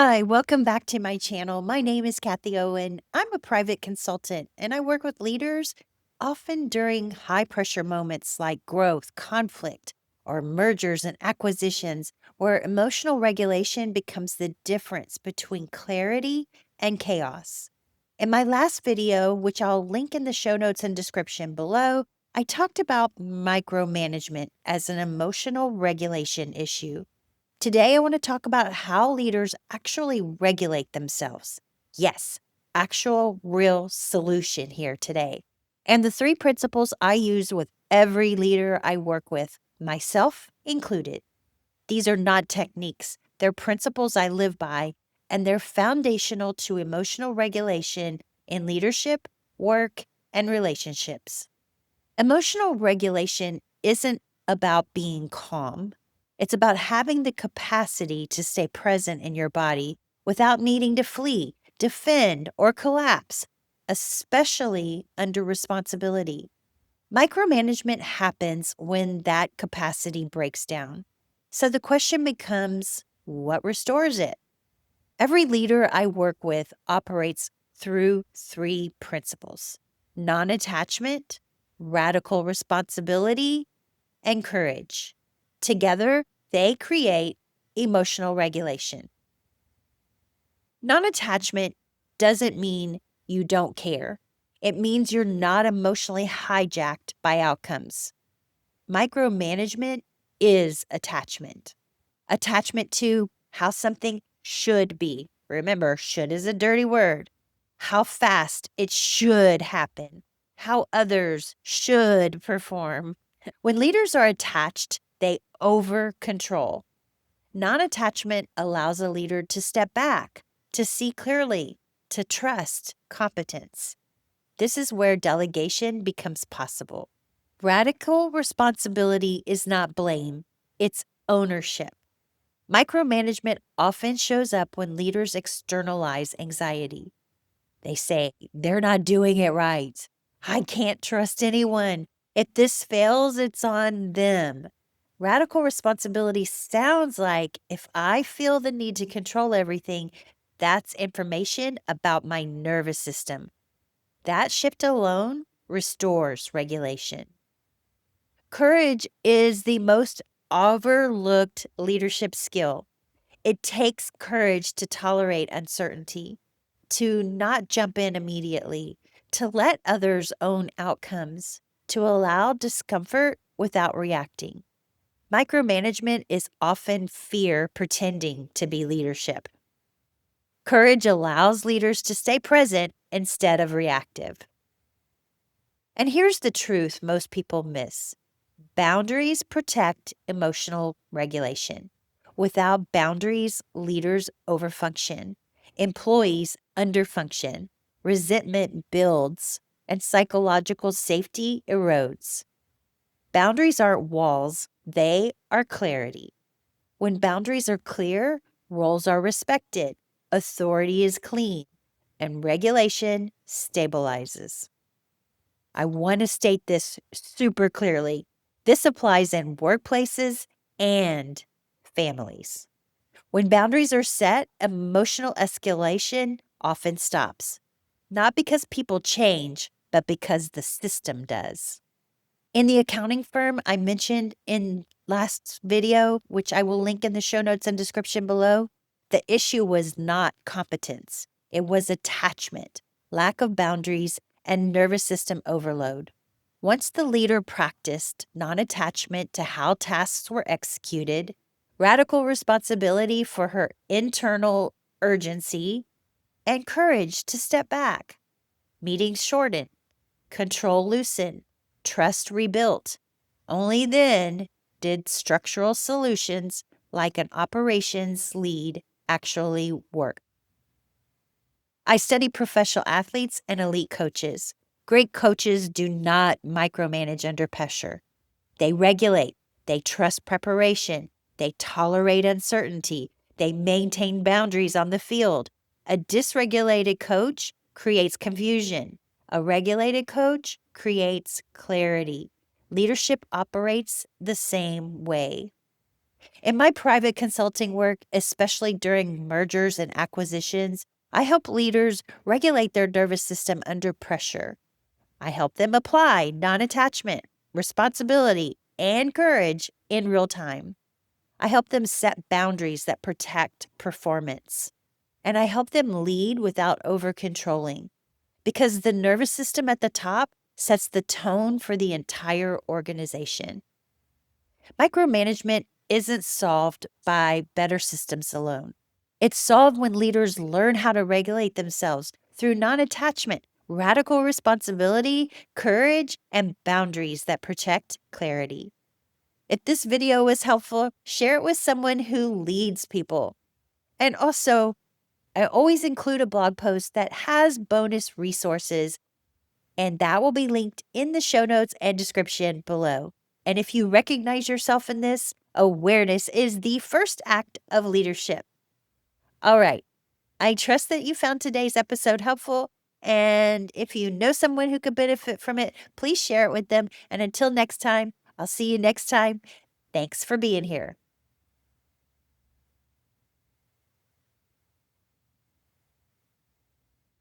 Hi, welcome back to my channel. My name is Kathie Owen. I'm a private consultant and I work with leaders often during high pressure moments like growth, conflict, or mergers and acquisitions, where emotional regulation becomes the difference between clarity and chaos. In my last video, which I'll link in the show notes and description below, I talked about micromanagement as an emotional regulation issue. Today, I want to talk about how leaders actually regulate themselves. Yes, actual real solution here today. And the three principles I use with every leader I work with, myself included. These are not techniques, they're principles I live by, and they're foundational to emotional regulation in leadership, work, and relationships. Emotional regulation isn't about being calm. It's about having the capacity to stay present in your body without needing to flee, defend, or collapse, especially under responsibility. Micromanagement happens when that capacity breaks down. So the question becomes, what restores it? Every leader I work with operates through three principles: non attachment, radical responsibility, and courage. Together, they create emotional regulation. Non attachment doesn't mean you don't care, it means you're not emotionally hijacked by outcomes. Micromanagement is attachment to how something should be. Remember, should is a dirty word. How fast it should happen, how others should perform. When leaders are attached, they over control. Non attachment allows a leader to step back, to see clearly, to trust competence. This is where delegation becomes possible. Radical responsibility is not blame, it's ownership. Micromanagement often shows up when leaders externalize anxiety. They say, they're not doing it right. I can't trust anyone. If this fails, it's on them. Radical responsibility sounds like if I feel the need to control everything, that's information about my nervous system. That shift alone restores regulation. Courage is the most overlooked leadership skill. It takes courage to tolerate uncertainty, to not jump in immediately, to let others own outcomes, to allow discomfort without reacting. Micromanagement is often fear pretending to be leadership. Courage allows leaders to stay present instead of reactive. And here's the truth most people miss: boundaries protect emotional regulation. Without boundaries, leaders overfunction, employees underfunction, resentment builds, and psychological safety erodes. Boundaries aren't walls, they are clarity. When boundaries are clear, roles are respected, authority is clean, and regulation stabilizes. I want to state this super clearly. This applies in workplaces and families. When boundaries are set, emotional escalation often stops, not because people change, but because the system does. In the accounting firm I mentioned in last video, which I will link in the show notes and description below, the issue was not competence. It was attachment, lack of boundaries, and nervous system overload. Once the leader practiced non-attachment to how tasks were executed, radical responsibility for her internal urgency, and courage to step back, meetings shortened, control loosened, trust rebuilt. Only then did structural solutions like an operations lead actually work. I study professional athletes and elite coaches. Great coaches do not micromanage under pressure. They regulate, they trust preparation, they tolerate uncertainty, they maintain boundaries on the field. A dysregulated coach creates confusion. A regulated coach creates clarity. Leadership operates the same way. In my private consulting work, especially during mergers and acquisitions, I help leaders regulate their nervous system under pressure. I help them apply non attachment, responsibility, and courage in real time. I help them set boundaries that protect performance. And I help them lead without over controlling, because the nervous system at the top sets the tone for the entire organization. Micromanagement isn't solved by better systems alone. It's solved when leaders learn how to regulate themselves through non attachment, radical responsibility, courage, and boundaries that protect clarity. If this video was helpful, share it with someone who leads people. And also, I always include a blog post that has bonus resources, and that will be linked in the show notes and description below. And if you recognize yourself in this, awareness is the first act of leadership. All right. I trust that you found today's episode helpful. And if you know someone who could benefit from it, please share it with them. And until next time, I'll see you next time. Thanks for being here.